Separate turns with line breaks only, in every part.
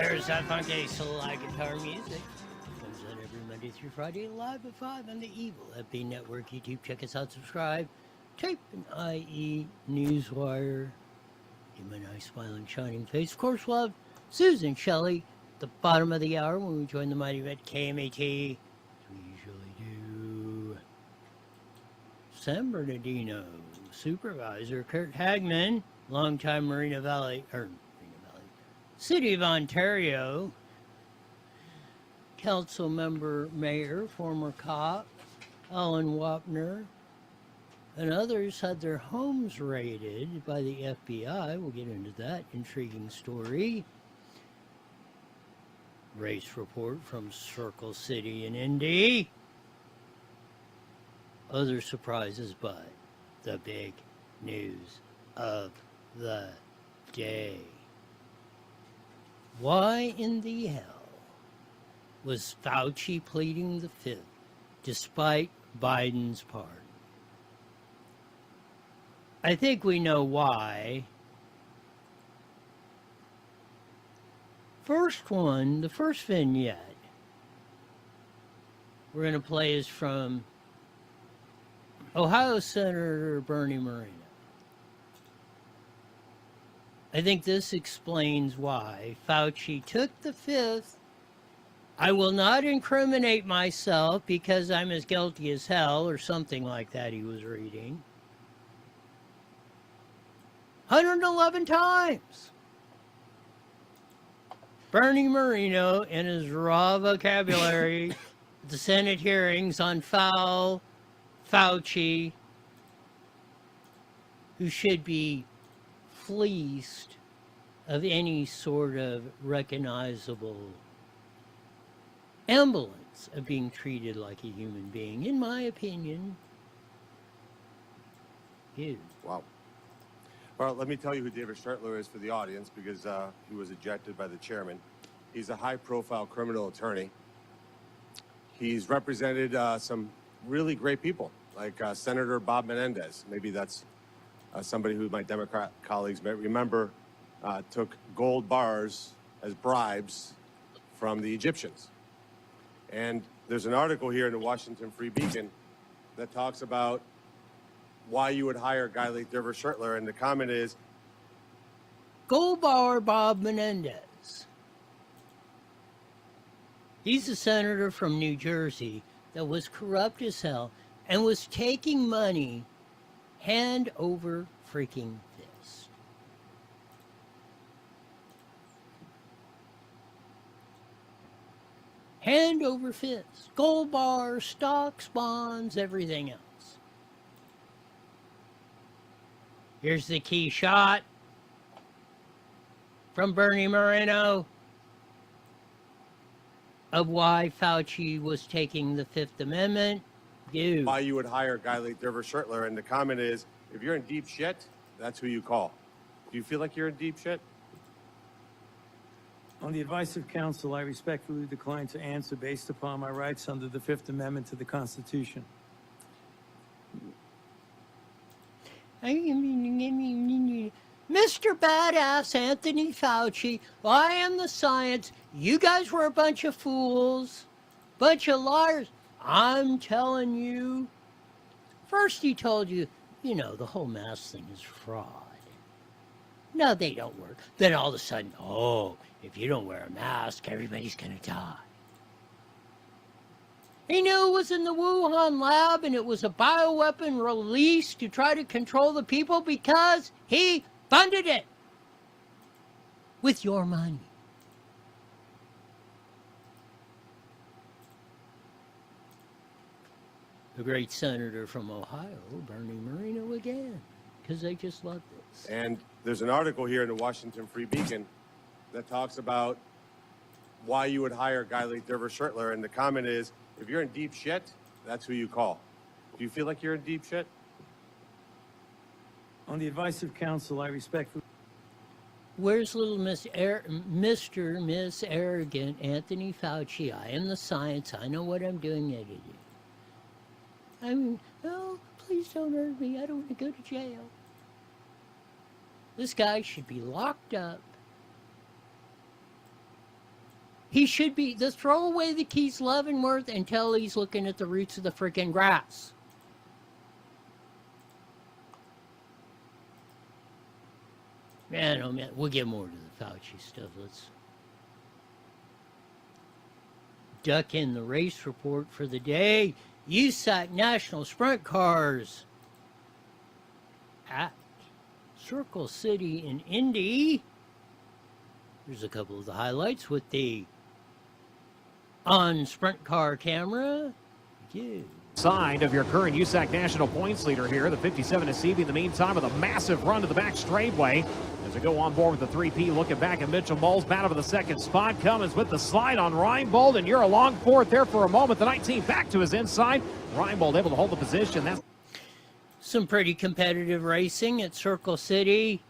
There's that funky slide guitar music. Comes out every Monday through Friday, live at 5 on the Evil FB Network YouTube. Check us out, subscribe. Type an IE Newswire. Give me a nice smiling, shining face. Of course, we'll have Susan Shelley at the bottom of the hour when we join the mighty red KMAT, as we usually do. San Bernardino Supervisor Kurt Hagman, longtime City of Ontario Council Member Mayor, former cop, Alan Wapner, and others had their homes raided by the FBI. We'll get into that intriguing story. Race report from Circle City in Indy. Other surprises, but the big news of the day. Why in the hell was Fauci pleading the fifth despite Biden's pardon? I think we know why. The first vignette we're going to play is from Ohio Senator Bernie Moreno. I think this explains why Fauci took the fifth. I will not incriminate myself because I'm as guilty as hell, or something like that he was reading. 111 times. Bernie Moreno, in his raw vocabulary, the Senate hearings on Fauci, who should be fleeced of any sort of recognizable semblance of being treated like a human being, in my opinion. Dude.
Wow. Well, let me tell you who David Stratler is for the audience, because he was ejected by the chairman. He's a high-profile criminal attorney. He's represented some really great people, like Senator Bob Menendez. Maybe that's somebody who my Democrat colleagues may remember took gold bars as bribes from the Egyptians. And there's an article here in the Washington Free Beacon that talks about why you would hire a guy like David Stratler, and the comment is,
Gold bar Bob Menendez. He's a senator from New Jersey that was corrupt as hell and was taking money hand over freaking fist. Hand over fist. Gold bars, stocks, bonds, everything else. Here's the key shot from Bernie Moreno of why Fauci was taking the Fifth Amendment. Dude.
Why you would hire a guy like David Stratler, and the comment is, if you're in deep shit, that's who you call. Do you feel like you're in deep shit?
On the advice of counsel, I respectfully decline to answer based upon my rights under the Fifth Amendment to the Constitution.
Mr. Badass Anthony Fauci, I am the science. You guys were a bunch of fools, bunch of liars. I'm telling you. First he told you, the whole mask thing is fraud. No, they don't work. Then all of a sudden, if you don't wear a mask, everybody's going to die. He knew it was in the Wuhan lab and it was a bioweapon released to try to control the people because he funded it with your money. The great senator from Ohio, Bernie Moreno again, because they just love this.
And there's an article here in the Washington Free Beacon that talks about why you would hire a guy like David Stratler, and the comment is, if you're in deep shit, that's who you call. Do you feel like you're in deep shit?
On the advice of counsel, I respectfully...
Where's little Miss Arrogant Anthony Fauci? I am the science. I know what I'm doing. I mean, please don't hurt me. I don't want to go to jail. This guy should be locked up He should be the throw away the Keys Leavenworth until he's looking at the roots of the freaking grass. Man, oh man, we'll get more to the Fauci stuff. Let's duck in the race report for the day. USAC National Sprint Cars at Circle City in Indy. Here's a couple of the highlights with the on sprint car camera. Yeah.
Side of your current USAC national points leader here. The 57 is Seavey in the meantime with a massive run to the back straightaway. As we go on board with the 3P, looking back at Mitchell Moles, battle for the second spot. Cummins with the slide on Reinbold, and you're along fourth there for a moment. The 19 back to his inside. Reinbold able to hold the position. That's
some pretty competitive racing at Circle City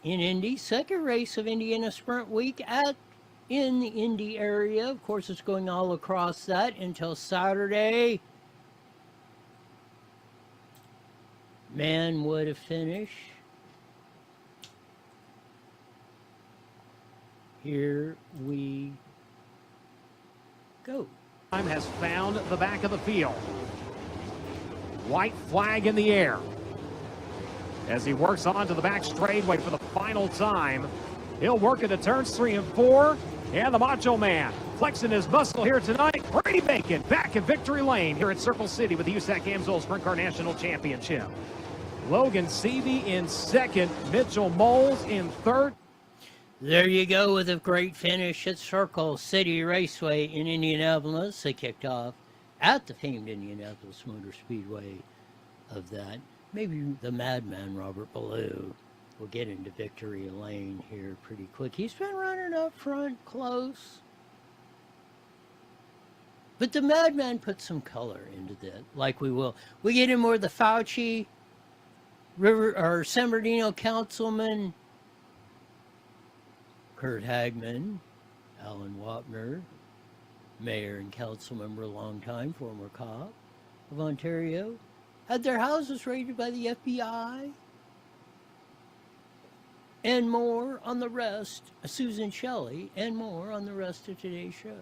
in Indy. Second race of Indiana Sprint Week in the Indy area. Of course, it's going all across that until Saturday. Man, what a finish. Here we go.
time has found the back of the field. White flag in the air as he works on to the back straightaway for the final time. He'll work into turns 3 and 4. And the Macho Man flexing his muscle here tonight. Brady Bacon back in victory lane here at Circle City with the USAC Amsoil Sprint Car National Championship. Logan Seavey in second. Mitchell Moles in third.
There you go with a great finish at Circle City Raceway in Indianapolis. They kicked off at the famed Indianapolis Motor Speedway of that. Maybe the madman Robert Ballou will get into victory lane here pretty quick. He's been running up front close. But the madman put some color into that, like we will. We get in more of the FAUCI, San Bernardino Councilman Kurt Hagman, Alan Wapner, Mayor and Council Member, longtime former cop of Ontario, had their houses raided by the FBI, and more on the rest, Susan Shelley, and more on the rest of today's show.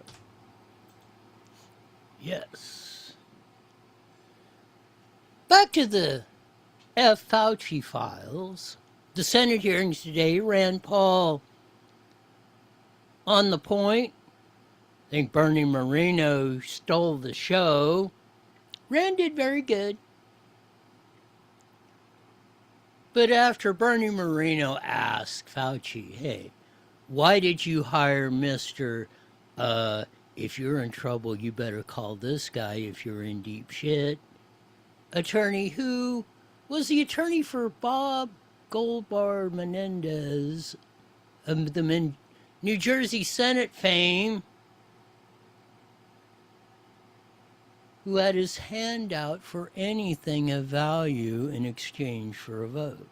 Yes. Back to the FAUCI files. The Senate hearings today, Rand Paul on the point. I think Bernie Moreno stole the show. Rand did very good. But after Bernie Moreno asked Fauci, hey, why did you hire Mr. If you're in trouble, you better call this guy if you're in deep shit attorney, who was the attorney for Bob Goldbar Menendez, the New Jersey Senate fame, who had his hand out for anything of value in exchange for a vote.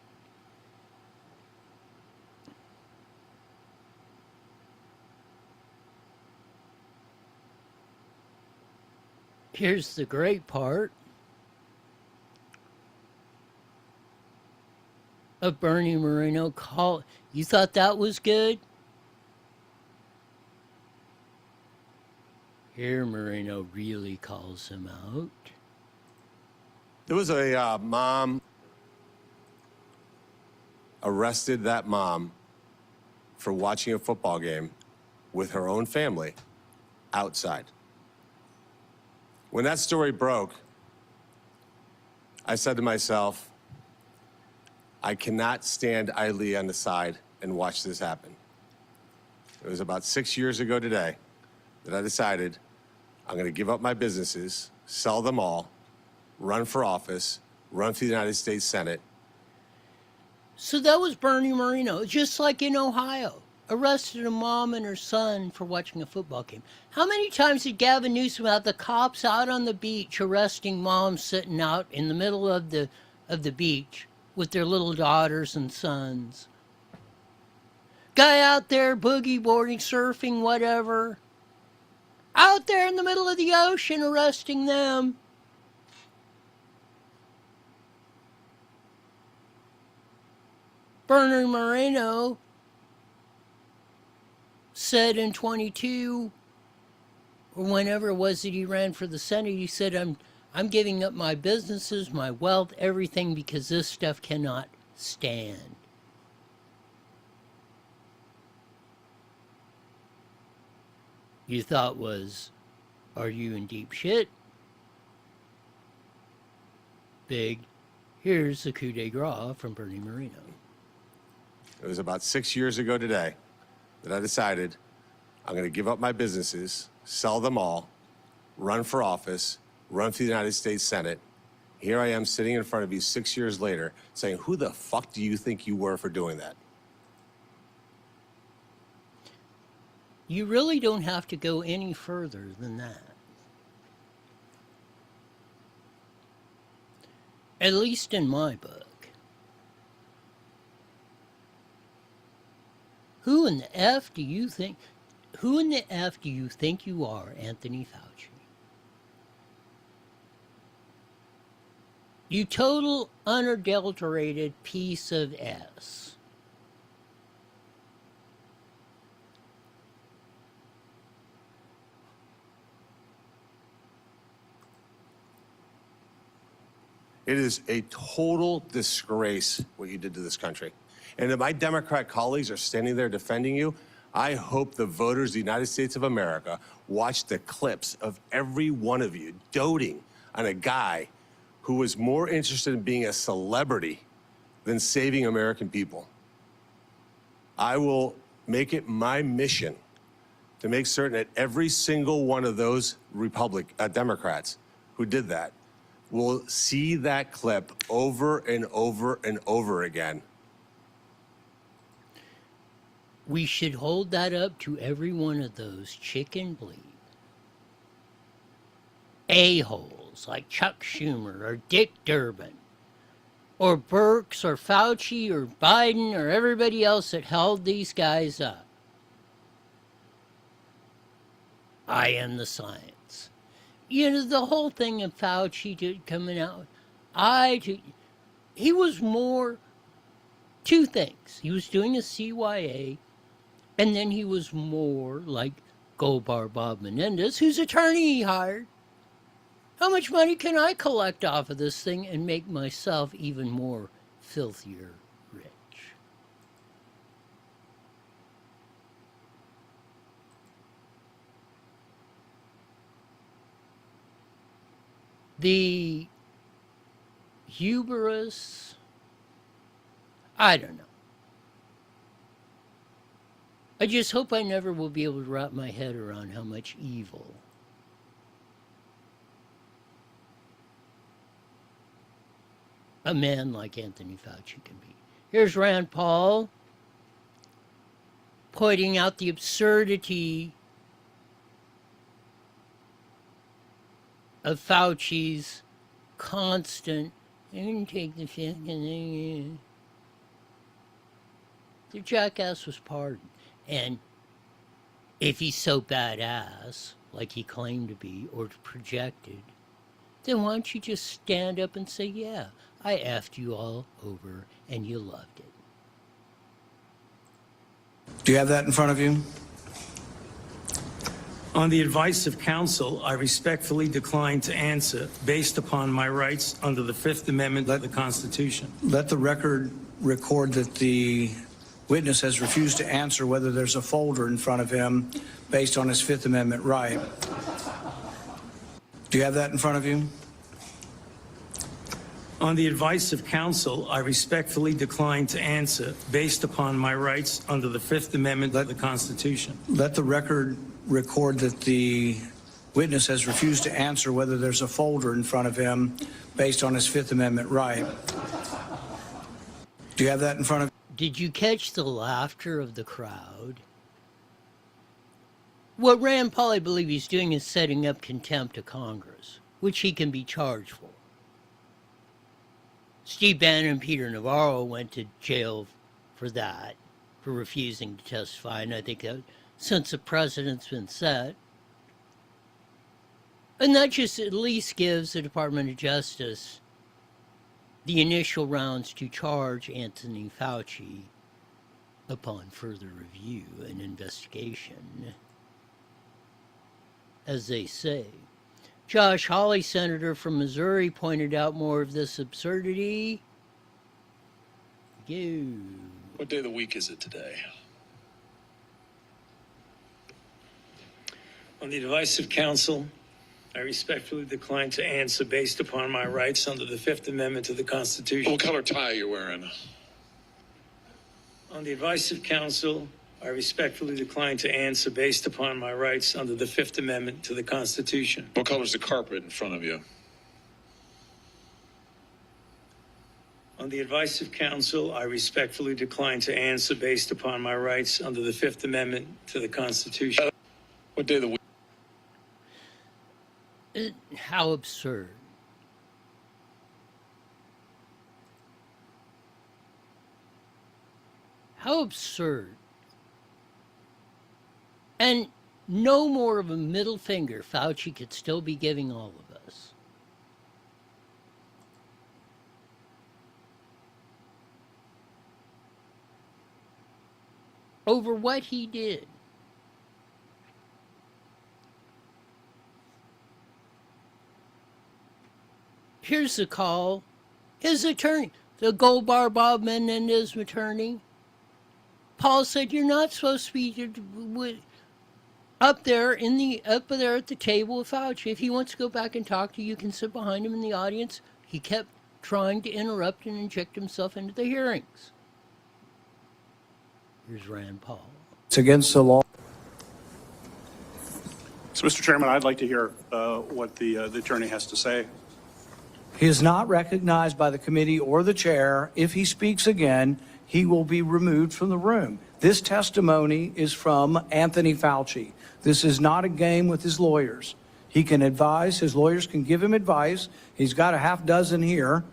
Here's the great part of Bernie Moreno call. You thought that was good? Here Moreno really calls him out.
There was a mom arrested that mom for watching a football game with her own family outside. When that story broke, I said to myself, I cannot stand idly on the side and watch this happen. It was about 6 years ago today that I decided I'm going to give up my businesses, sell them all, run for office, run for the United States Senate.
So that was Bernie Moreno, just like in Ohio. Arrested a mom and her son for watching a football game. How many times did Gavin Newsom have the cops out on the beach arresting moms sitting out in the middle of the beach with their little daughters and sons? Guy out there boogie boarding, surfing, whatever. Out there in the middle of the ocean arresting them. Bernie Moreno said in 22 or whenever it was that he ran for the Senate, he said, I'm giving up my businesses, my wealth, everything, because this stuff cannot stand. You thought was, are you in deep shit? Big, here's the coup de grace from Bernie Moreno.
It was about 6 years ago today that I decided I'm going to give up my businesses, sell them all, run for office, run for the United States Senate. Here I am sitting in front of you 6 years later saying, who the fuck do you think you were for doing that?
You really don't have to go any further than that. At least in my book. Who in the F do you think you are, Anthony Fauci? You total unadulterated piece of S.
It is a total disgrace what you did to this country. And if my Democrat colleagues are standing there defending you, I hope the voters of the United States of America watch the clips of every one of you doting on a guy who was more interested in being a celebrity than saving American people. I will make it my mission to make certain that every single one of those Democrats who did that will see that clip over and over and over again.
We should hold that up to every one of those chicken bleed a-holes like Chuck Schumer or Dick Durbin or Birx or Fauci or Biden or everybody else that held these guys up. I am the science. You know, the whole thing of Fauci coming out, he was more two things. He was doing a CYA, and then he was more like Goldbar Bob Menendez, whose attorney he hired. How much money can I collect off of this thing and make myself even more filthier rich? The hubris, I don't know. I just hope I never will be able to wrap my head around how much evil a man like Anthony Fauci can be. Here's Rand Paul pointing out the absurdity of Fauci's constant, I'm going to take the fifth and then, the jackass was pardoned. And if he's so badass, like he claimed to be or projected, then why don't you just stand up and say, yeah, I effed you all over and you loved it.
Do you have that in front of you?
On the advice of counsel, I respectfully decline to answer based upon my rights under the Fifth Amendment of the Constitution.
Let the record record that the witness has refused to answer whether there's a folder in front of him based on his Fifth Amendment right. Do you have that in front of you?
On the advice of counsel, I respectfully decline to answer based upon my rights under the Fifth Amendment of the Constitution.
Let the record record that the witness has refused to answer whether there's a folder in front of him based on his Fifth Amendment right. Do you have that in front of you?
Did you catch the laughter of the crowd? What Rand Paul, I believe he's doing, is setting up contempt of Congress, which he can be charged for. Steve Bannon and Peter Navarro went to jail for that, for refusing to testify, and I think that since the precedent's been set, and that just at least gives the Department of Justice the initial rounds to charge Anthony Fauci upon further review and investigation. as they say. Josh Hawley, senator from Missouri, pointed out more of this absurdity.
What day of the week is it today?
On the advice of counsel, I respectfully decline to answer based upon my rights under the Fifth Amendment to the Constitution.
What color tie are you wearing?
On the advice of counsel, I respectfully decline to answer based upon my rights under the Fifth Amendment to the Constitution.
What color is the carpet in front of you?
On the advice of counsel, I respectfully decline to answer based upon my rights under the Fifth Amendment to the Constitution.
What day of the week?
How absurd. How absurd. And no more of a middle finger Fauci could still be giving all of us. Over what he did. Here's the call. His attorney, the Gold Bar Bob Menendez attorney, Paul said, you're not supposed to be up there at the table with Fauci. If he wants to go back and talk to you, you can sit behind him in the audience. He kept trying to interrupt and inject himself into the hearings. Here's Rand Paul.
It's against the law.
So, Mr. Chairman, I'd like to hear what the attorney has to say.
He is not recognized by the committee or the chair. If he speaks again, he will be removed from the room. This testimony is from Anthony Fauci. This is not a game with his lawyers. He can advise, his lawyers can give him advice. He's got a half dozen here.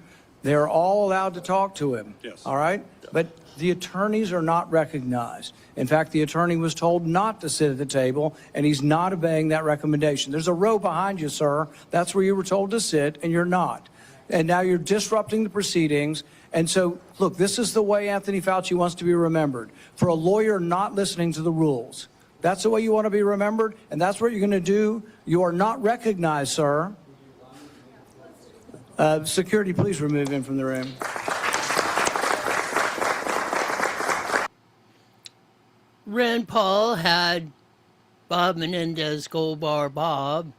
They're all allowed to talk to him.
Yes.
All right? But the attorneys are not recognized. In fact, the attorney was told not to sit at the table, and he's not obeying that recommendation. There's a row behind you, sir. That's where you were told to sit, and you're not. And now you're disrupting the proceedings. And so, look, this is the way Anthony Fauci wants to be remembered. For a lawyer not listening to the rules. That's the way you want to be remembered, and that's what you're going to do. You are not recognized, sir. Security, please remove him from the room.
Rand Paul had Bob Menendez, Gold Bar Bob,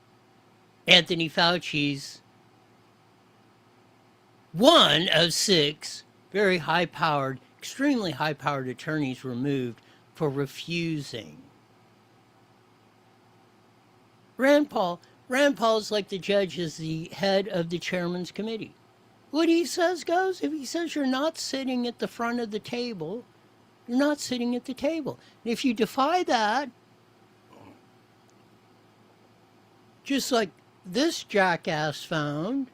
Anthony Fauci's one of 6 very high-powered, extremely high-powered attorneys removed for refusing. Rand Paul's like the judge is the head of the chairman's committee. What he says goes. If he says you're not sitting at the front of the table, you're not sitting at the table. And if you defy that, just like this jackass found,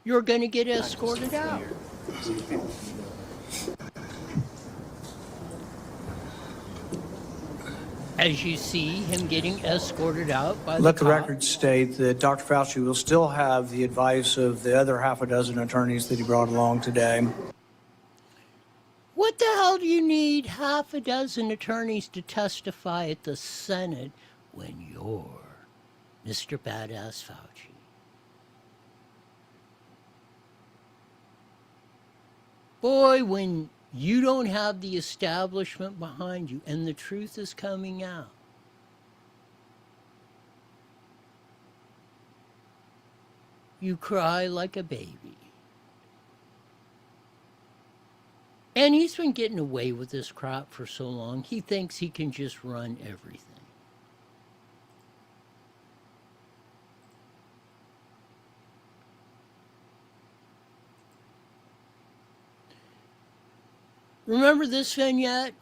you're going to get escorted out. As you see him getting escorted out by the
Let the
cop.
record state that Dr. Fauci will still have the advice of the other half a dozen attorneys that he brought along today.
What the hell do you need half a dozen attorneys to testify at the Senate when you're Mr. Badass Fauci? Boy, when you don't have the establishment behind you and the truth is coming out, you cry like a baby. And he's been getting away with this crap for so long, he thinks he can just run everything. Remember this vignette?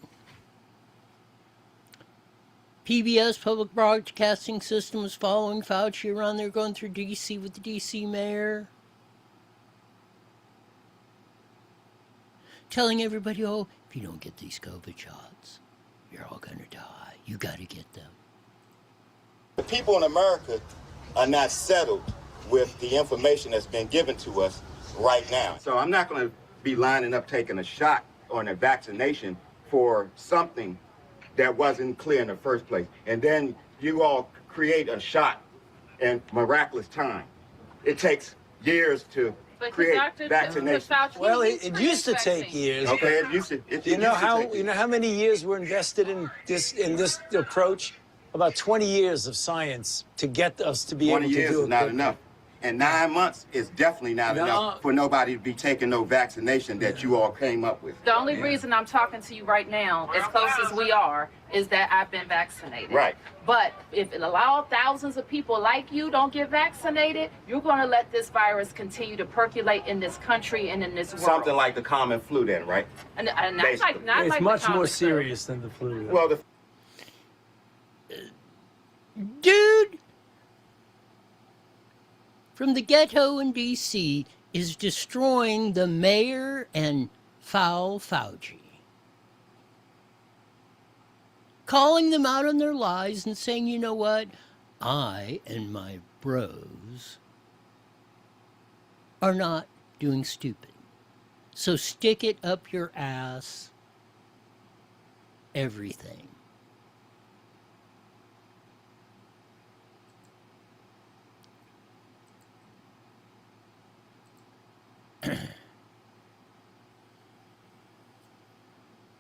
PBS, Public Broadcasting System, was following Fauci around there going through D.C. with the D.C. mayor. Telling everybody, oh, if you don't get these COVID shots, you're all going to die. You got to get them.
The people in America are not settled with the information that's been given to us right now. So I'm not going to be lining up taking a shot or a vaccination for something that wasn't clear in the first place. And then you all create a shot in miraculous time. It takes years to create vaccination.
Well, it used to take years.
Okay, it used to.
You know how many years were invested in this approach? About 20 years of science to get us to be able to do it.
20 years is not enough. And 9 months is definitely not enough for nobody to be taking no vaccination that you all came up with.
The only reason I'm talking to you right now, as close as we are, is that I've been vaccinated.
Right.
But if it allows thousands of people like you don't get vaccinated, you're going to let this virus continue to percolate in this country and in this world.
Something like the common flu then, right?
And not like
It's
the
much more
common
serious than the flu.
Well,
Dude from the ghetto in D.C. is destroying the mayor and FAUCI. Calling them out on their lies and saying, you know what? I and my bros are not doing stupid. So stick it up your ass. Everything.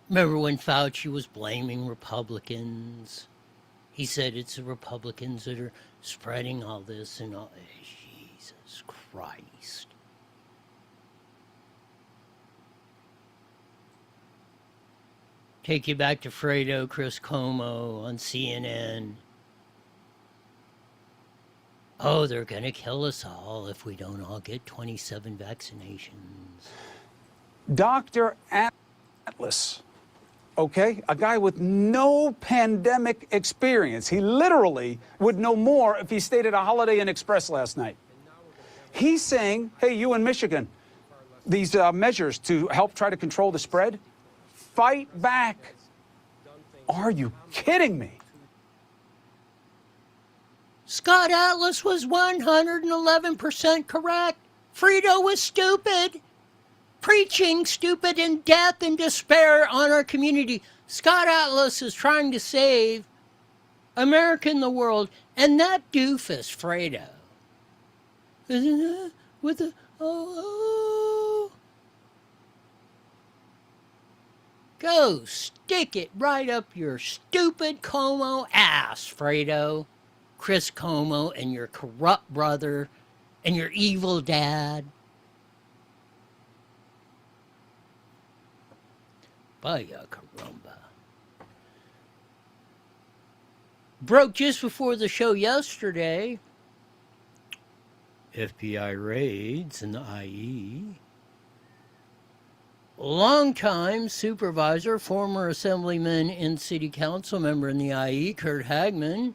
Remember when Fauci was blaming Republicans? He said it's the Republicans that are spreading all this and all. Jesus Christ. Take you back to Fredo, Chris Como on CNN. Oh, they're going to kill us all if we don't all get 27 vaccinations.
Dr. Atlas, okay, a guy with no pandemic experience. He literally would know more if he stayed at a Holiday Inn Express last night. He's saying, hey, you in Michigan, these measures to help try to control the spread, fight back. Are you kidding me?
Scott Atlas was 111% correct. Frito was stupid. Preaching stupid and death and despair on our community. Scott Atlas is trying to save America and the world. And that doofus, Fredo, with the, go stick it right up your stupid Como ass, Fredo. Chris Como and your corrupt brother and your evil dad. Vaya caramba. Broke just before the show yesterday. FBI raids in the IE. Longtime supervisor, former assemblyman and city council member in the IE, Kurt Hagman,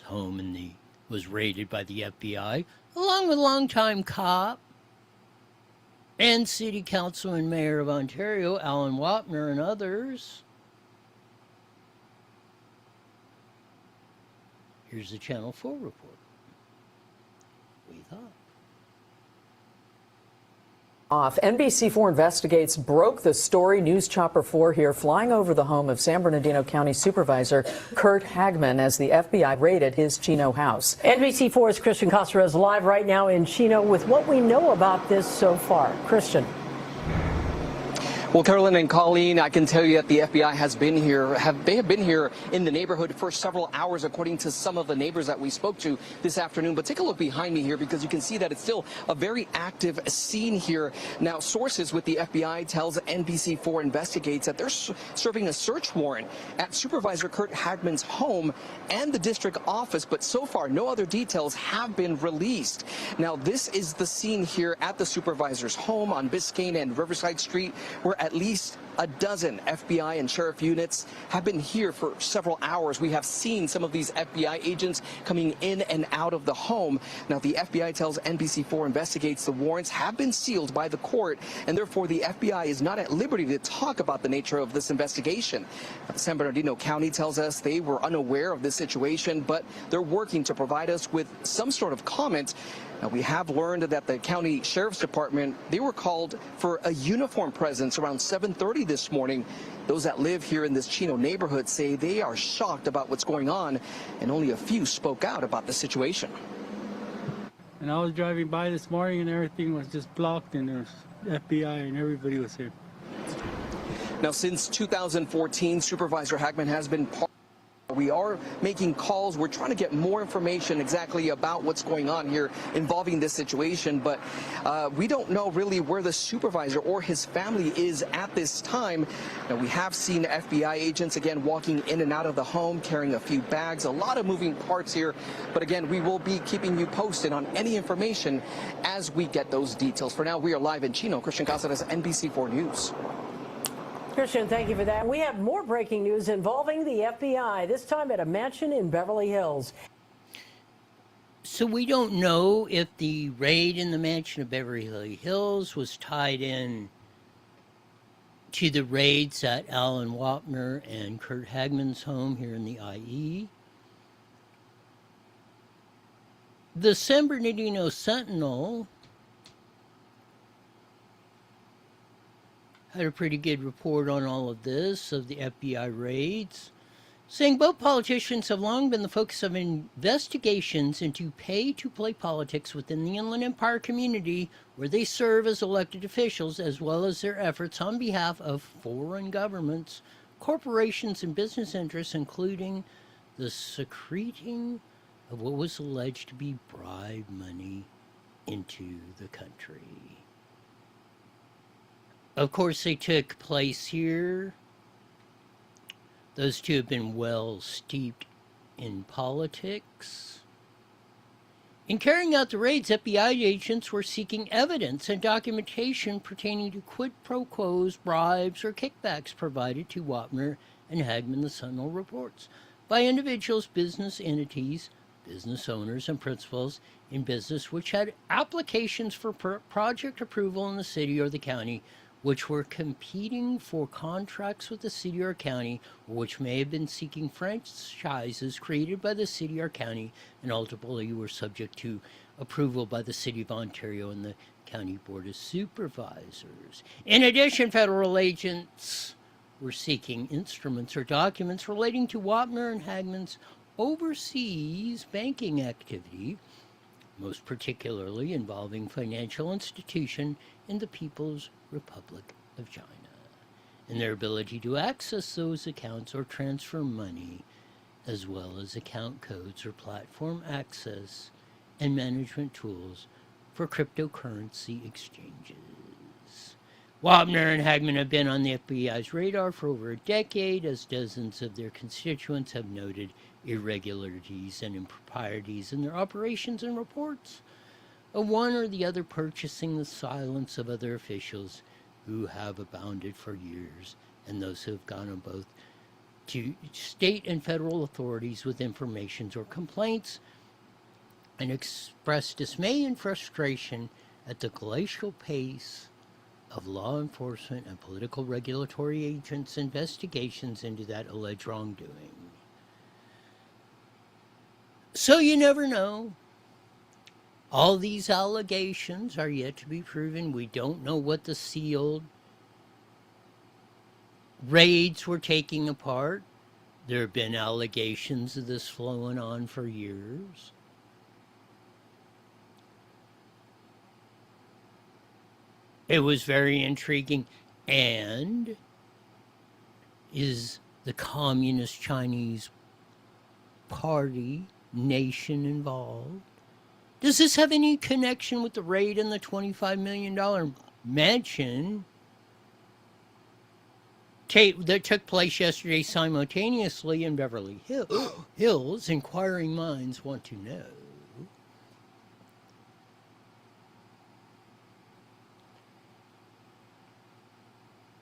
home was raided by the FBI, along with longtime cop and city council and mayor of Ontario, Alan Wapner, and others. Here's the Channel 4 report. We thought.
NBC4 Investigates broke the story. News Chopper 4 here flying over the home of San Bernardino County Supervisor Kurt Hagman as the FBI raided his Chino house.
NBC4's Christian Coster is live right now in Chino with what we know about this so far. Christian.
Well, Carolyn and Colleen, I can tell you that the FBI has been here. They have been here in the neighborhood for several hours, according to some of the neighbors that we spoke to this afternoon. But take a look behind me here, because you can see that it's still a very active scene here. Now, sources with the FBI tells NBC4 Investigates that they're serving a search warrant at Supervisor Kurt Hagman's home and the district office. But so far, no other details have been released. Now, this is the scene here at the supervisor's home on Biscayne and Riverside Street, where at least a dozen FBI and sheriff units have been here for several hours. We have seen some of these FBI agents coming in and out of the home. Now, the FBI tells NBC4 Investigates the warrants have been sealed by the court, and therefore the FBI is not at liberty to talk about the nature of this investigation. San Bernardino County tells us they were unaware of this situation, but they're working to provide us with some sort of comment. Now, we have learned that the county sheriff's department, they were called for a uniform presence around 7:30 this morning. Those that live here in this Chino neighborhood say they are shocked about what's going on, and only a few spoke out about the situation.
And I was driving by this morning and everything was just blocked, and there was FBI and everybody was here.
Now, since 2014, Supervisor Hagman has been part. We are making calls. We're trying to get more information exactly about what's going on here involving this situation, but we don't know really where the supervisor or his family is at this time. Now, we have seen FBI agents again walking in and out of the home, carrying a few bags, a lot of moving parts here. But again, we will be keeping you posted on any information as we get those details. For now, we are live in Chino. Christian Casares, NBC4 News.
Christian, thank you for that. We have more breaking news involving the FBI, this time at a mansion in Beverly Hills.
So we don't know if the raid in the mansion of Beverly Hills was tied in to the raids at Alan Wapner and Kurt Hagman's home here in the IE. The San Bernardino Sentinel had a pretty good report on all of this, of the FBI raids, saying both politicians have long been the focus of investigations into pay-to-play politics within the Inland Empire community, where they serve as elected officials, as well as their efforts on behalf of foreign governments, corporations, and business interests, including the secreting of what was alleged to be bribe money into the country. Of course, they took place here. Those two have been well steeped in politics. In carrying out the raids, FBI agents were seeking evidence and documentation pertaining to quid pro quos, bribes, or kickbacks provided to Wapner and Hagman, the Sentinel reports, by individuals, business entities, business owners, and principals in business which had applications for project approval in the city or the county, which were competing for contracts with the city or county, or which may have been seeking franchises created by the city or county, and ultimately were subject to approval by the City of Ontario and the County Board of Supervisors. In addition, federal agents were seeking instruments or documents relating to Wapner and Hagman's overseas banking activity, most particularly involving financial institution in the People's Republic of China, and their ability to access those accounts or transfer money, as well as account codes or platform access and management tools for cryptocurrency exchanges. Wapner and Hagman have been on the FBI's radar for over a decade, as dozens of their constituents have noted irregularities and improprieties in their operations and reports of one or the other purchasing the silence of other officials who have abounded for years, and those who have gone on both to state and federal authorities with informations or complaints, and expressed dismay and frustration at the glacial pace of law enforcement and political regulatory agents' investigations into that alleged wrongdoing. So you never know. All these allegations are yet to be proven. We don't know what the sealed raids were taking apart. There have been allegations of this flowing on for years. It was very intriguing. And is the Communist Chinese Party nation involved? Does this have any connection with the raid in the $25 million mansion that took place yesterday simultaneously in Beverly Hills? Inquiring minds want to know.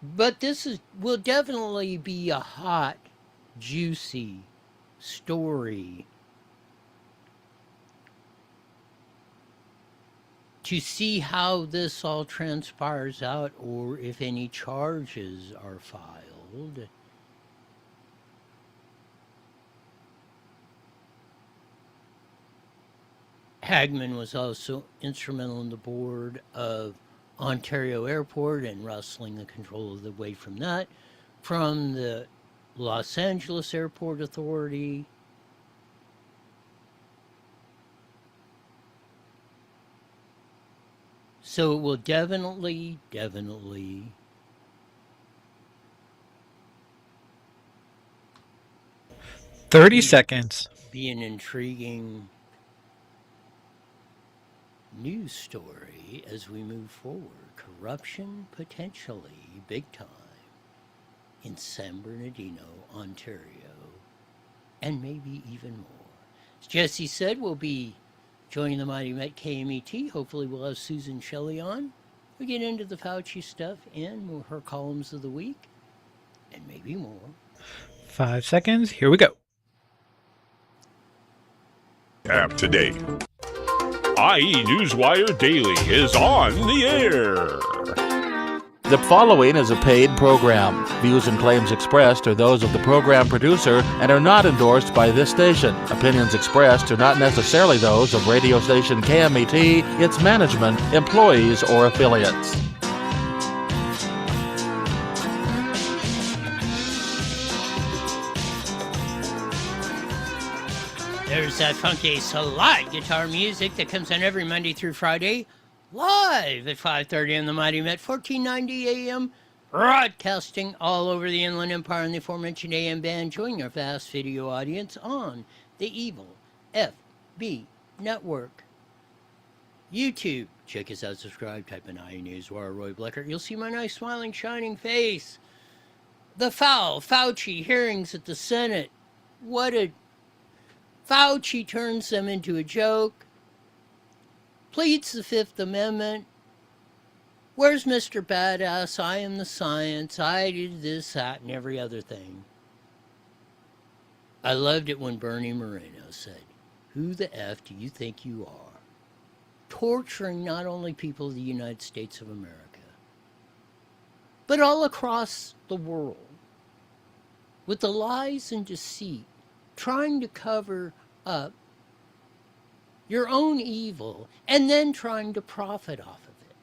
But this will definitely be a hot, juicy story to see how this all transpires out, or if any charges are filed. Hagman was also instrumental in the board of Ontario Airport and wresting the control away from that, from the Los Angeles Airport Authority. So it will definitely
30 seconds.
Be an intriguing news story as we move forward. Corruption potentially big time in San Bernardino, Ontario, and maybe even more. As Jesse said, we'll be joining the Mighty Met KMET. Hopefully we'll have Susan Shelley on. We get into the Fauci stuff and her columns of the week, and maybe more.
5 seconds. Here we go.
App today. IE Newswire Daily is on the air.
The following is a paid program. Views and claims expressed are those of the program producer and are not endorsed by this station. Opinions expressed are not necessarily those of radio station KMET, its management, employees, or affiliates.
There's that funky slide guitar music that comes on every Monday through Friday, live at 5:30 on the Mighty Met, 1490 AM, broadcasting all over the Inland Empire and the aforementioned AM band, joining our vast video audience on the Evil FB Network. YouTube, check us out, subscribe, type in IE Newswire, Roy Blecker. You'll see my nice, smiling, shining face. The Fauci hearings at the Senate. What a... Fauci turns them into a joke, pleads the Fifth Amendment. Where's Mr. Badass? I am the science. I did this, that, and every other thing. I loved it when Bernie Moreno said, "Who the F do you think you are?" Torturing not only people of the United States of America, but all across the world with the lies and deceit, trying to cover up your own evil and then trying to profit off of it.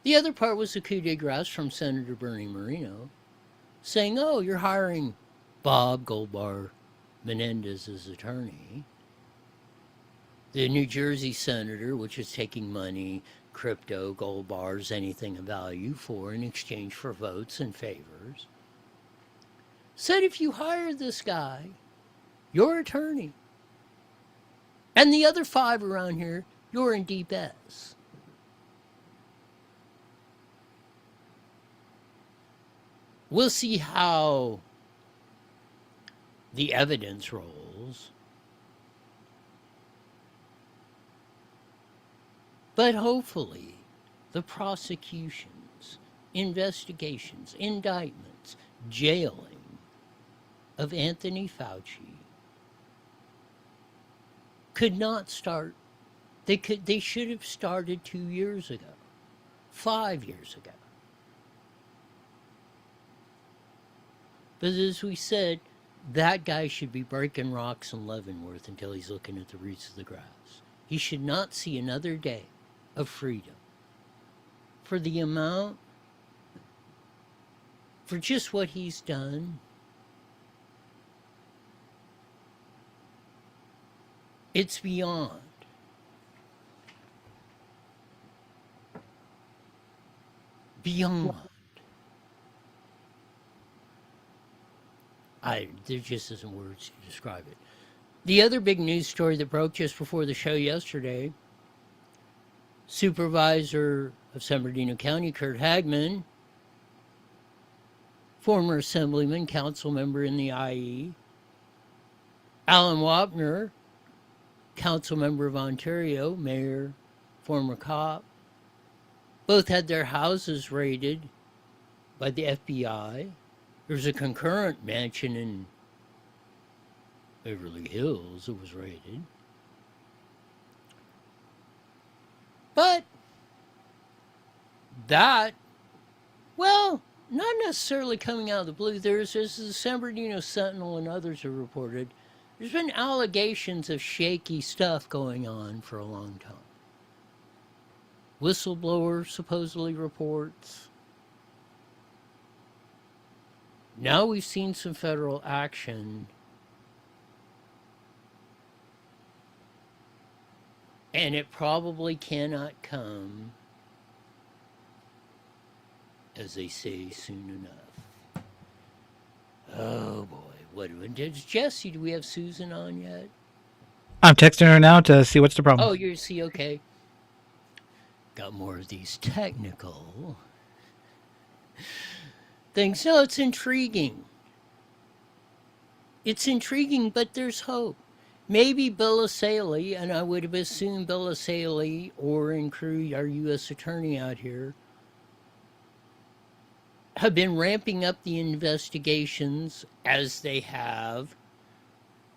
The other part was the coup de grace from Senator Bernie Moreno saying, "Oh, you're hiring Bob Goldbar Menendez's attorney, the New Jersey senator, which is taking money, crypto, gold bars, anything of value for in exchange for votes and favors." Said if you hire this guy, your attorney, and the other 5 around here, you're in deep S. We'll see how the evidence rolls. But hopefully, the prosecutions, investigations, indictments, jailing of Anthony Fauci could not start. They should have started 2 years ago, 5 years ago. But as we said, that guy should be breaking rocks in Leavenworth until he's looking at the roots of the grass. He should not see another day of freedom for the amount, for just what he's done. It's beyond. Beyond. There just isn't words to describe it. The other big news story that broke just before the show yesterday, Supervisor of San Bernardino County, Kurt Hagman, former Assemblyman, council member in the IE, Alan Wapner, council member of Ontario, mayor, former cop, both had their houses raided by the FBI. There's a concurrent mansion in Beverly Hills that was raided. But that, well, not necessarily coming out of the blue. There's the San Bernardino Sentinel and others have reported There's been allegations of shaky stuff going on for a long time. Whistleblower supposedly reports. Now we've seen some federal action. And it probably cannot come, as they say, soon enough. Oh boy, what does Jesse? Do we have Susan on yet?
I'm texting her now to see what's the problem.
Oh, you see, okay. Got more of these technical things. No, it's intriguing. It's intriguing, but there's hope. Maybe Bill Asaley, and I would have assumed Bill Asaley or in crew, our U.S. attorney out here, have been ramping up the investigations as they have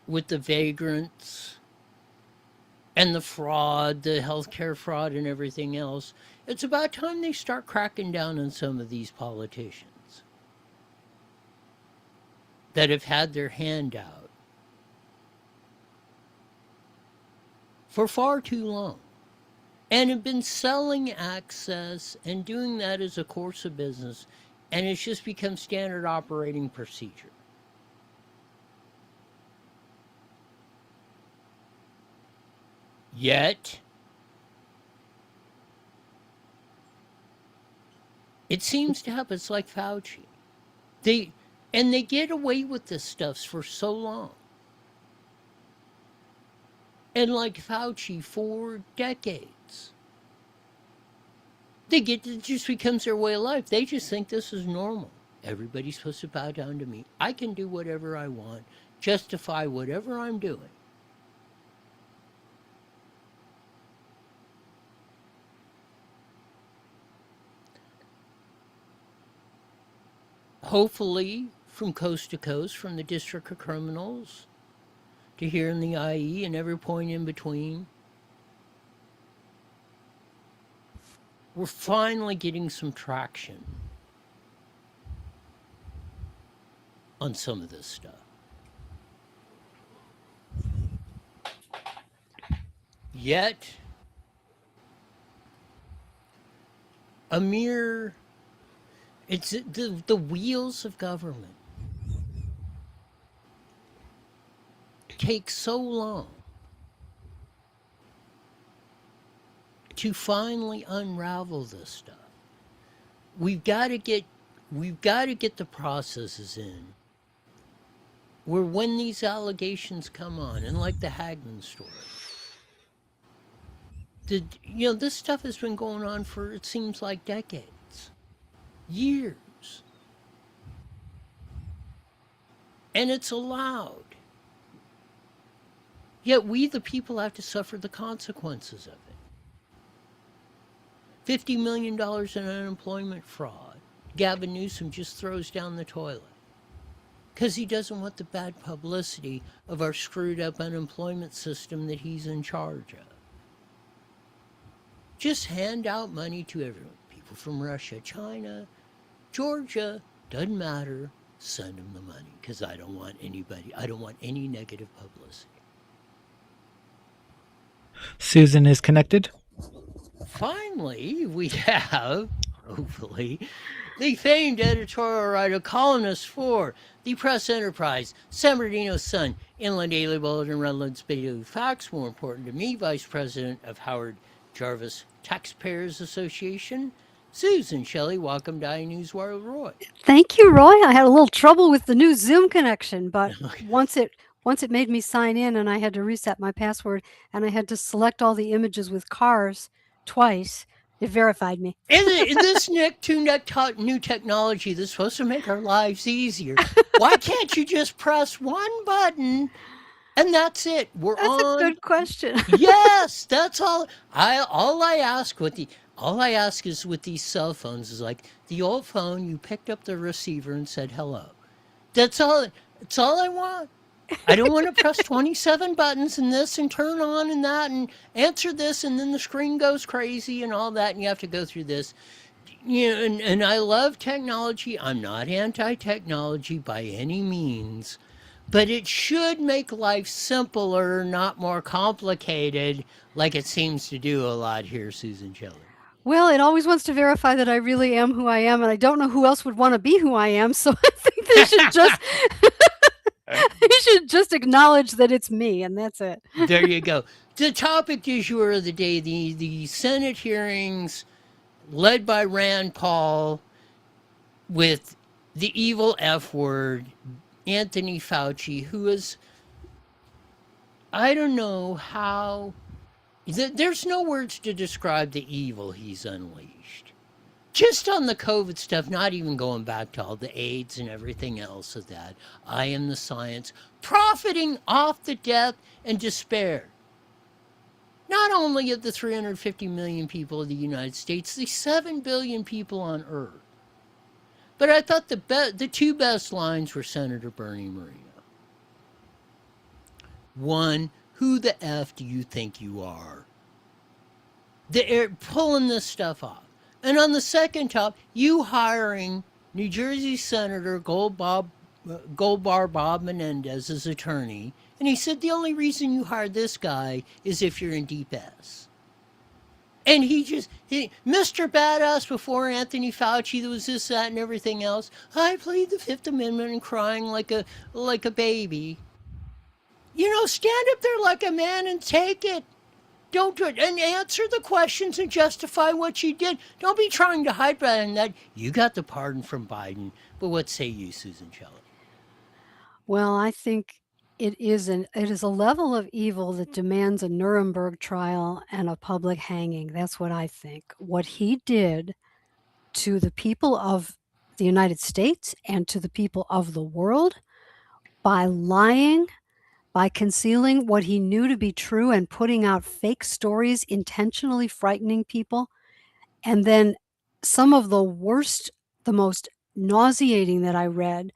with the vagrants and the fraud, the healthcare fraud and everything else. It's about time they start cracking down on some of these politicians that have had their hand out for far too long and have been selling access and doing that as a course of business, and it's just become standard operating procedure. Yet, it seems to happen. It's like Fauci. They get away with this stuff for so long. And like Fauci for decades. It just becomes their way of life. They just think this is normal. Everybody's supposed to bow down to me. I can do whatever I want, justify whatever I'm doing. Hopefully, from coast to coast, from the District of Criminals to here in the IE and every point in between, we're finally getting some traction on some of this stuff. Yet, it's the wheels of government take so long to finally unravel this stuff. We've got to get the processes in where when these allegations come on, and like the Hagman story, this stuff has been going on for, it seems like, decades, years. And it's allowed. Yet we, the people, have to suffer the consequences of it. $50 million in unemployment fraud. Gavin Newsom just throws down the toilet because he doesn't want the bad publicity of our screwed up unemployment system that he's in charge of. Just hand out money to everyone. People from Russia, China, Georgia, doesn't matter. Send them the money because I don't want any negative publicity.
Susan is connected.
Finally, we have, hopefully, the famed editorial writer, columnist for the Press Enterprise, San Bernardino Sun, Inland Daily Bulletin, Redlands Daily Facts, more important to me, Vice President of Howard Jarvis Taxpayers Association, Susan Shelley. Welcome to iNewsWire with Roy.
Thank you, Roy. I had a little trouble with the new Zoom connection, but once it made me sign in and I had to reset my password and I had to select all the images with cars twice, it verified me.
And this new technology that's supposed to make our lives easier, why can't you just press one button and that's it?
That's a good question.
Yes, that's all. All I ask is with these cell phones is like the old phone, you picked up the receiver and said hello. That's all I want. I don't want to press 27 buttons and this and turn on and that and answer this and then the screen goes crazy and all that and you have to go through this. And I love technology. I'm not anti-technology by any means, but it should make life simpler, not more complicated, like it seems to do a lot here, Susan Shelley.
Well, it always wants to verify that I really am who I am, and I don't know who else would want to be who I am, so I think they should just they should just acknowledge that it's me, and that's it.
There you go. The topic du jour of the day, the Senate hearings led by Rand Paul with the evil F word, Anthony Fauci, who is, I don't know how, there's no words to describe the evil he's unleashed. Just on the COVID stuff, not even going back to all the AIDS and everything else of that. I am the science, profiting off the death and despair. Not only of the 350 million people of the United States, the 7 billion people on Earth. But I thought the two best lines were Senator Bernie Moreno. One, who the F do you think you are? They're pulling this stuff off. And on the second top, you hiring New Jersey Senator Goldbar Bob Menendez as attorney. And he said the only reason you hired this guy is if you're in deep S. And Mr. Badass before Anthony Fauci, there was this, that, and everything else. I plead the Fifth Amendment and crying like a baby. You know, stand up there like a man and take it. Don't do it. And answer the questions and justify what you did. Don't be trying to hide behind that. You got the pardon from Biden. But what say you, Susan Shelley?
Well, I think it is a level of evil that demands a Nuremberg trial and a public hanging. That's what I think. What he did to the people of the United States and to the people of the world by lying, by concealing what he knew to be true and putting out fake stories, intentionally frightening people. And then some of the worst, the most nauseating that I read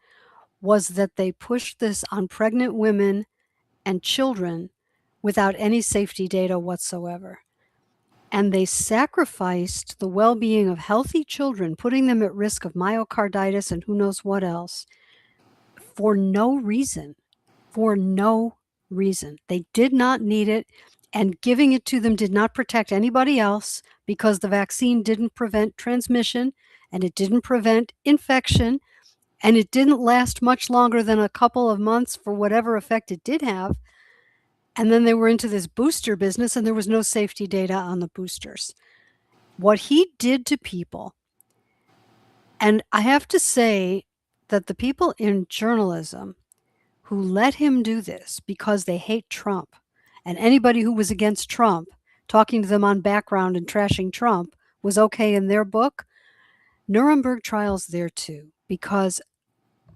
was that they pushed this on pregnant women and children without any safety data whatsoever. And they sacrificed the well-being of healthy children, putting them at risk of myocarditis and who knows what else, for no reason. For no reason. They did not need it, and giving it to them did not protect anybody else because the vaccine didn't prevent transmission and it didn't prevent infection. And it didn't last much longer than a couple of months for whatever effect it did have. And then they were into this booster business, and there was no safety data on the boosters. What he did to people, and I have to say that the people in journalism who let him do this because they hate Trump, and anybody who was against Trump, talking to them on background and trashing Trump, was okay in their book, Nuremberg trials there too, because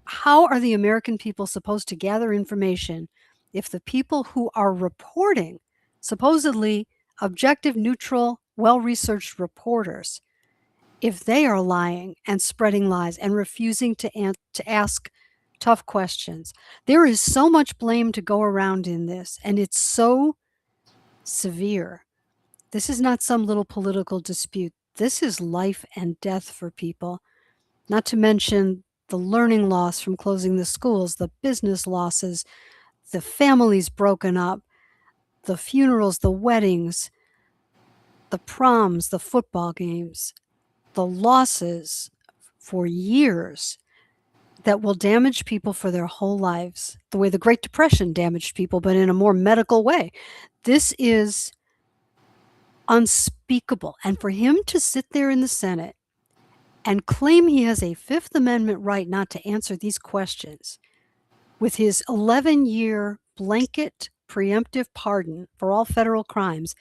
how are the American people supposed to gather information if the people who are reporting, supposedly objective, neutral, well-researched reporters, if they are lying and spreading lies and refusing to ask tough questions? There is so much blame to go around in this, and it's so severe. This is not some little political dispute. This is life and death for people, not to mention the learning loss from closing the schools, the business losses, the families broken up, the funerals, the weddings, the proms, the football games, the losses for years that will damage people for their whole lives, the way the Great Depression damaged people, but in a more medical way. This is unspeakable. And for him to sit there in the Senate and claim he has a Fifth Amendment right not to answer these questions with his 11-year blanket preemptive pardon for all federal crimes,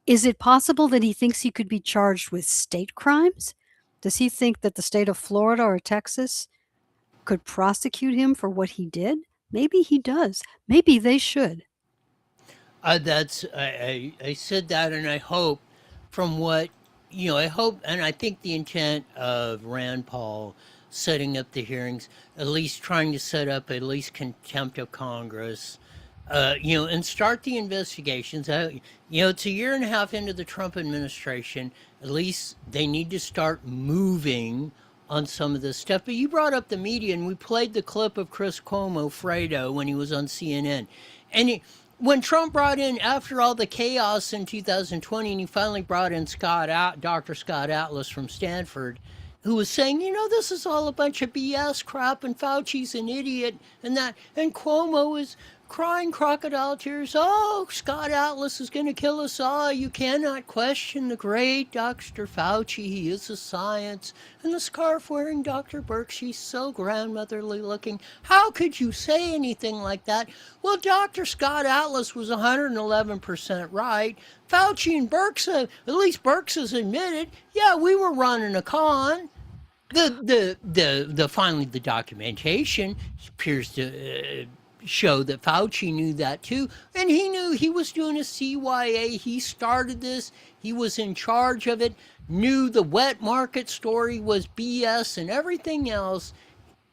is it possible that he thinks he could be charged with state crimes? Does he think that the state of Florida or Texas could prosecute him for what he did? Maybe he does. Maybe they should.
I said that, and I hope from what, I hope, and I think the intent of Rand Paul setting up the hearings, at least trying to set up at least contempt of Congress, and start the investigations. It's a year and a half into the Trump administration. At least they need to start moving on some of this stuff. But you brought up the media, and we played the clip of Chris Cuomo, Fredo, when he was on CNN. And when Trump brought in, after all the chaos in 2020, and he finally brought in Dr. Scott Atlas from Stanford, who was saying, this is all a bunch of BS crap, and Fauci's an idiot, and that, and Cuomo is crying crocodile tears. Oh, Scott Atlas is going to kill us all. You cannot question the great Dr. Fauci. He is a science. And the scarf-wearing Dr. Burke, she's so grandmotherly looking. How could you say anything like that? Well, Dr. Scott Atlas was 111% right. Fauci and Birx, at least Birx has admitted, yeah, we were running a con. Finally, the documentation appears to show that Fauci knew that too, and he knew he was doing a CYA. He started this. He was in charge of it. Knew the wet market story was BS and everything else.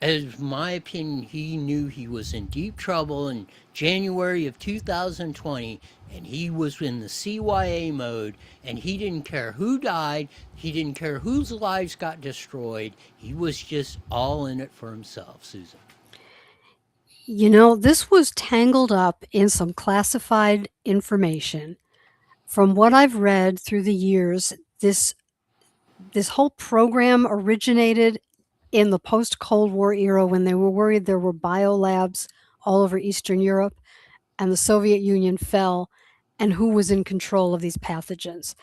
As my opinion, he knew he was in deep trouble in January of 2020, and he was in the CYA mode, and he didn't care who died. He didn't care whose lives got destroyed. He was just all in it for himself, Susan.
This was tangled up in some classified information. From what I've read through the years, this whole program originated in the post-Cold War era when they were worried there were biolabs all over Eastern Europe and the Soviet Union fell, and who was in control of these pathogens.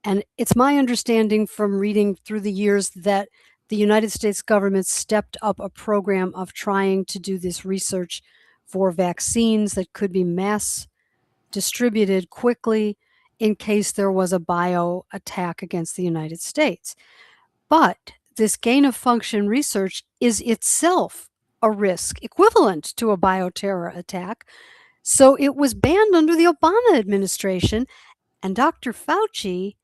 And it's my understanding from reading through the years that the United States government stepped up a program of trying to do this research for vaccines that could be mass distributed quickly in case there was a bio attack against the United States. But this gain of function research is itself a risk equivalent to a bioterror attack. So it was banned under the Obama administration, and Dr. Fauci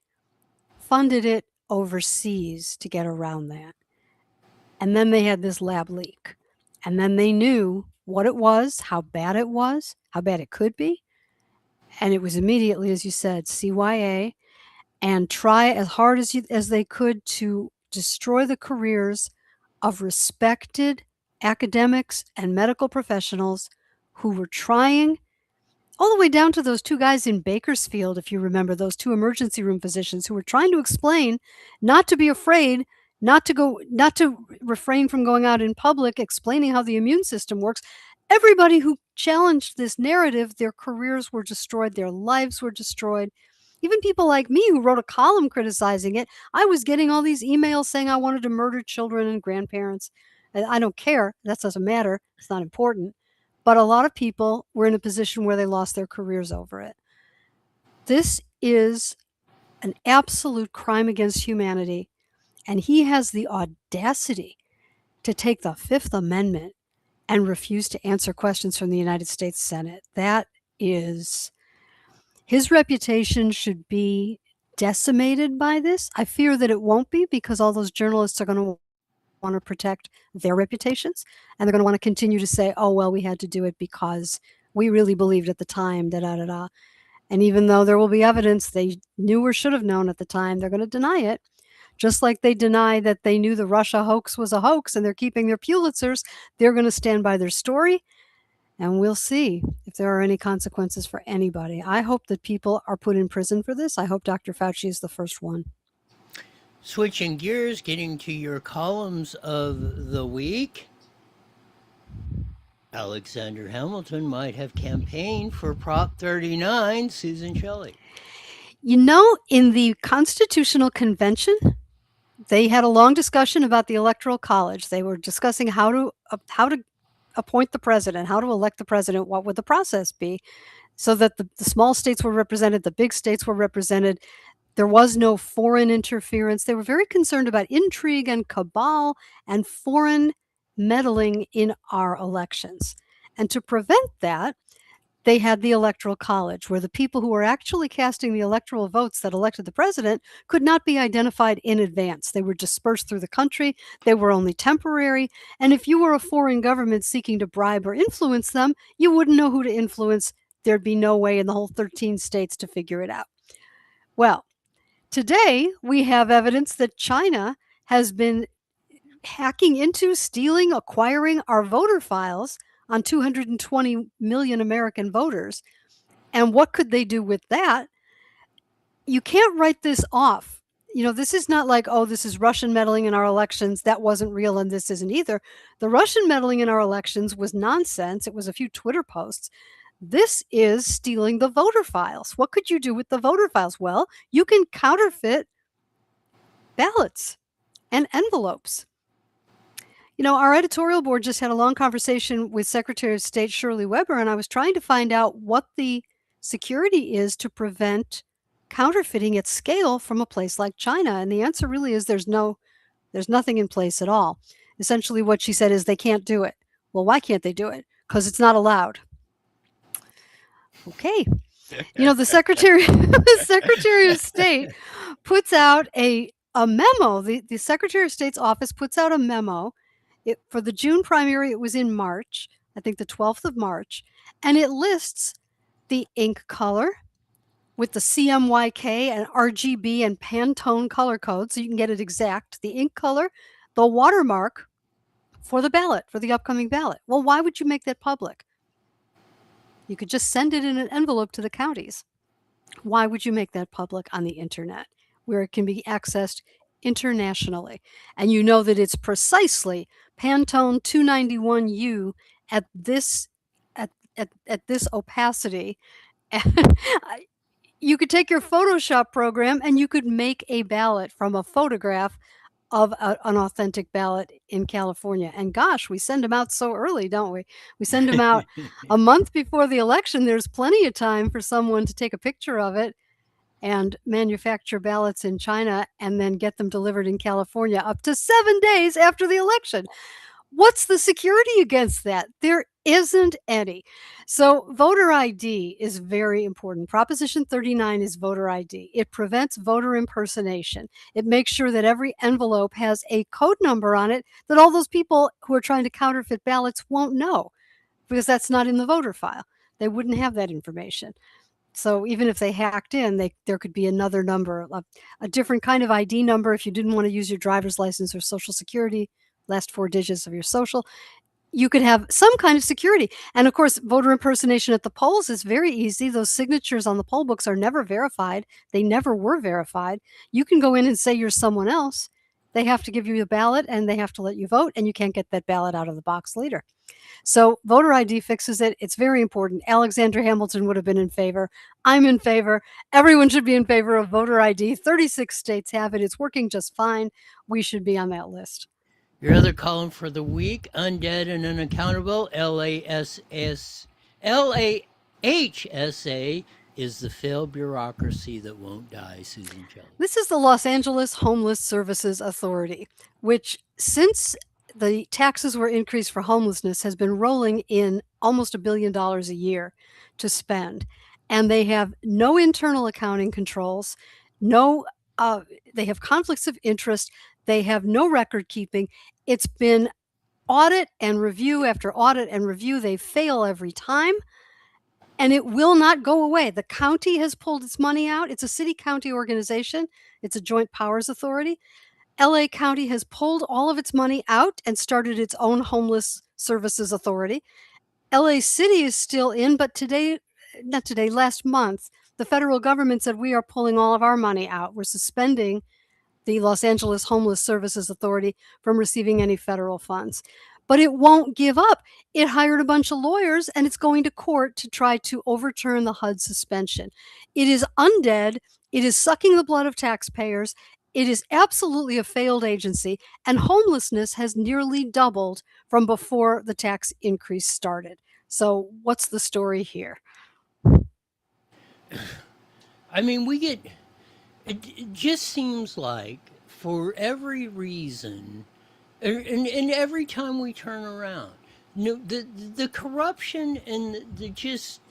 funded it overseas to get around that. And then they had this lab leak. And then they knew what it was, how bad it could be. And it was immediately, as you said, CYA, and try as hard as they could to destroy the careers of respected academics and medical professionals who were trying, all the way down to those two guys in Bakersfield, if you remember, those two emergency room physicians who were trying to explain not to be afraid, not to refrain from going out in public, explaining how the immune system works. Everybody who challenged this narrative, their careers were destroyed, their lives were destroyed. Even people like me who wrote a column criticizing it, I was getting all these emails saying I wanted to murder children and grandparents. I don't care. That doesn't matter. It's not important. But a lot of people were in a position where they lost their careers over it. This is an absolute crime against humanity. And he has the audacity to take the Fifth Amendment and refuse to answer questions from the United States Senate. That is, his reputation should be decimated by this. I fear that it won't be, because all those journalists are going to want to protect their reputations, and they're going to want to continue to say, oh, well, we had to do it because we really believed at the time, da-da-da-da. And even though there will be evidence they knew or should have known at the time, they're going to deny it. Just like they deny that they knew the Russia hoax was a hoax and they're keeping their Pulitzers, they're going to stand by their story, and we'll see if there are any consequences for anybody. I hope that people are put in prison for this. I hope Dr. Fauci is the first one.
Switching gears, getting to your columns of the week. Alexander Hamilton might have campaigned for Prop 39, Susan Shelley.
In the Constitutional Convention, they had a long discussion about the Electoral College. They were discussing how to appoint the president, how to elect the president, what would the process be, so that the small states were represented, the big states were represented. There was no foreign interference. They were very concerned about intrigue and cabal and foreign meddling in our elections. And to prevent that, they had the Electoral College, where the people who were actually casting the electoral votes that elected the president could not be identified in advance. They were dispersed through the country. They were only temporary. And if you were a foreign government seeking to bribe or influence them, you wouldn't know who to influence. There'd be no way in the whole 13 states to figure it out. Well, today we have evidence that China has been hacking into, stealing, acquiring our voter files on 220 million American voters. And what could they do with that? You can't write this off. You know, this is not like, oh, this is Russian meddling in our elections. That wasn't real, and this isn't either. The Russian meddling in our elections was nonsense. It was a few Twitter posts. This is stealing the voter files. What could you do with the voter files? Well, you can counterfeit ballots and envelopes. You know, our editorial board just had a long conversation with Secretary of State Shirley Weber, and I was trying to find out what the security is to prevent counterfeiting at scale from a place like China. And the answer really is there's nothing in place at all. Essentially what she said is they can't do it. Well, why can't they do it? Because it's not allowed. Okay. You know, the Secretary of State puts out a memo. The Secretary of State's office puts out a memo. For the June primary, it was in March, I think the 12th of March, and it lists the ink color with the CMYK and RGB and Pantone color code, so you can get it exact, the ink color, the watermark for the ballot, for the upcoming ballot. Well, why would you make that public? You could just send it in an envelope to the counties. Why would you make that public on the internet, where it can be accessed internationally? And you know that it's precisely Pantone 291U at this opacity. You could take your Photoshop program and you could make a ballot from a photograph of an authentic ballot in California. And gosh, we send them out so early, don't we? We send them out a month before the election. There's plenty of time for someone to take a picture of it and manufacture ballots in China and then get them delivered in California up to 7 days after the election. What's the security against that? There isn't any. So voter ID is very important. Proposition 39 is voter ID. It prevents voter impersonation. It makes sure that every envelope has a code number on it that all those people who are trying to counterfeit ballots won't know, because that's not in the voter file. They wouldn't have that information. So even if they hacked in, there could be another number, a different kind of ID number if you didn't want to use your driver's license or social security, last 4 digits of your social. You could have some kind of security. And of course, voter impersonation at the polls is very easy. Those signatures on the poll books are never verified. They never were verified. You can go in and say you're someone else. They have to give you a ballot and they have to let you vote, and you can't get that ballot out of the box later. So voter ID fixes it. It's very important. Alexander Hamilton would have been in favor. I'm in favor. Everyone should be in favor of voter ID. 36 states have it. It's working just fine. We should be on that list.
Your other column for the week, Undead and Unaccountable, LAHSA is the failed bureaucracy that won't die, Susan Shelley.
This is the Los Angeles Homeless Services Authority, which since the taxes were increased for homelessness has been rolling in almost $1 billion a year to spend. And they have no internal accounting controls, they have conflicts of interest. They have no record keeping. It's been audit and review after audit and review. They fail every time, and it will not go away. The county has pulled its money out. It's a city-county organization. It's a joint powers authority. LA County has pulled all of its money out and started its own homeless services authority. LA City is still in, but last month, the federal government said we are pulling all of our money out. We're suspending the Los Angeles Homeless Services Authority from receiving any federal funds. But it won't give up. It hired a bunch of lawyers, and it's going to court to try to overturn the HUD suspension. It is undead. It is sucking the blood of taxpayers. It is absolutely a failed agency, and homelessness has nearly doubled from before the tax increase started. So what's the story here?
I mean, it just seems like for every reason, and every time we turn around, the corruption and the just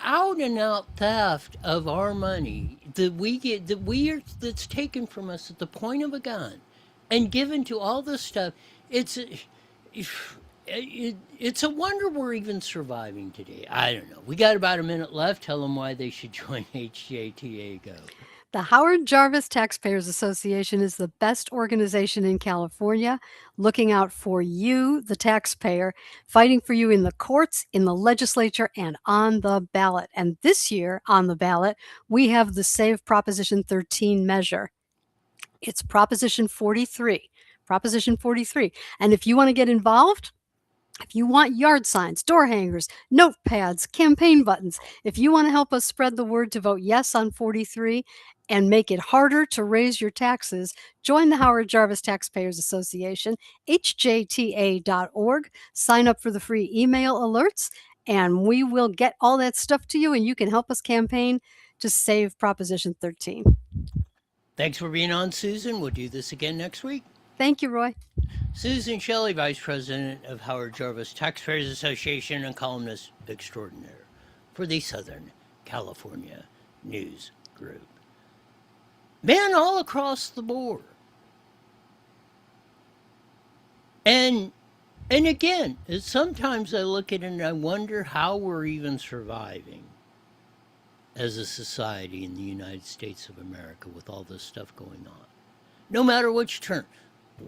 out and out theft of our money that's taken from us at the point of a gun and given to all this stuff, it's a wonder we're even surviving today. I don't know. We got about a minute left. Tell them why they should join HJTA Go.
The Howard Jarvis Taxpayers Association is the best organization in California, looking out for you, the taxpayer, fighting for you in the courts, in the legislature, and on the ballot. And this year on the ballot, we have the Save Proposition 13 measure. It's Proposition 43. Proposition 43. And if you want to get involved, if you want yard signs, door hangers, notepads, campaign buttons, if you want to help us spread the word to vote yes on 43 and make it harder to raise your taxes, join the Howard Jarvis Taxpayers Association, hjta.org. Sign up for the free email alerts, and we will get all that stuff to you, and you can help us campaign to save Proposition 13.
Thanks for being on, Susan. We'll do this again next week.
Thank you, Roy.
Susan Shelley, Vice President of Howard Jarvis Taxpayers Association and columnist extraordinaire for the Southern California News Group. Man, all across the board. And again, sometimes I look at it and I wonder how we're even surviving as a society in the United States of America with all this stuff going on. No matter which term.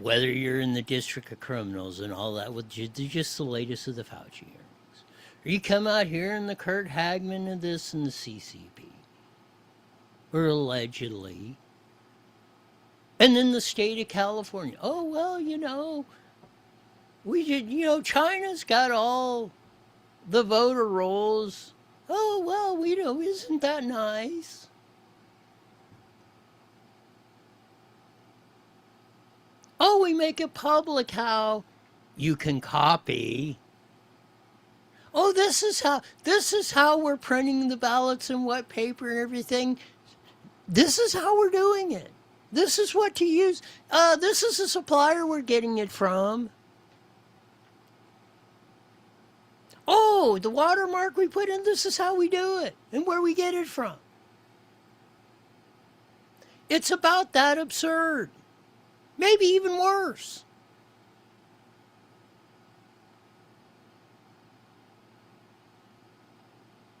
Whether you're in the District of Criminals and all that, with just the latest of the FAUCI hearings. Or you come out here in the Kurt Hagman of this and the CCP. Or allegedly. And then the state of California. Oh, well, China's got all the voter rolls. Oh, well, isn't that nice? Oh, we make it public how you can copy. Oh, this is how we're printing the ballots and what paper and everything. This is how we're doing it. This is what to use. This is the supplier we're getting it from. Oh, the watermark we put in, this is how we do it and where we get it from. It's about that absurd. Maybe even worse.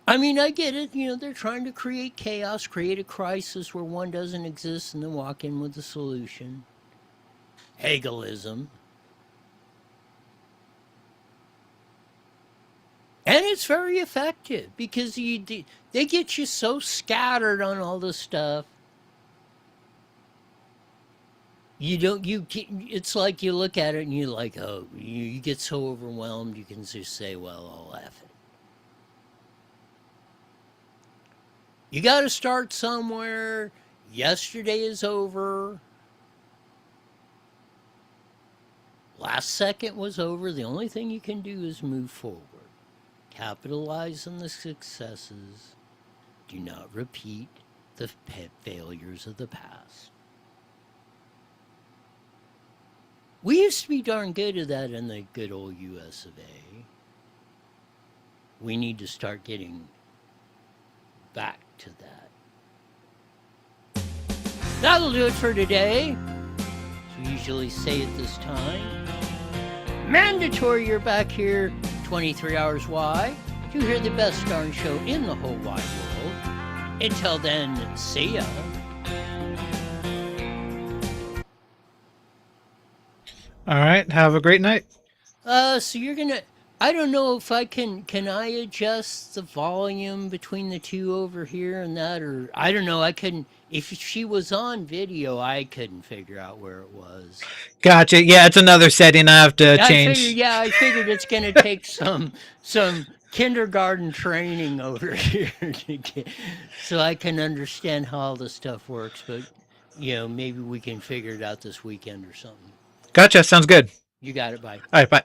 I mean, I get it. They're trying to create chaos, create a crisis where one doesn't exist and then walk in with a solution. Hegelism. And it's very effective because they get you so scattered on all this stuff. It's like you look at it and you're like, oh, you get so overwhelmed, you can just say, well, I'll F it. You got to start somewhere. Yesterday is over. Last second was over. The only thing you can do is move forward. Capitalize on the successes. Do not repeat the failures of the past. We used to be darn good at that in the good old US of A. We need to start getting back to that. That'll do it for today. As we usually say at this time. Mandatory you're back here 23 hours wide to hear the best darn show in the whole wide world. Until then, see ya.
All right. Have a great night.
So you're gonna, I don't know if can I adjust the volume between the two over here and that, or I don't know, I couldn't, if she was on video, I couldn't figure out where it was.
Gotcha. Yeah, it's another setting I have to change.
I figured it's gonna take some kindergarten training over here to get, so I can understand how all this stuff works, but maybe we can figure it out this weekend or something.
Gotcha. Sounds good.
You got it. Bye.
All right. Bye.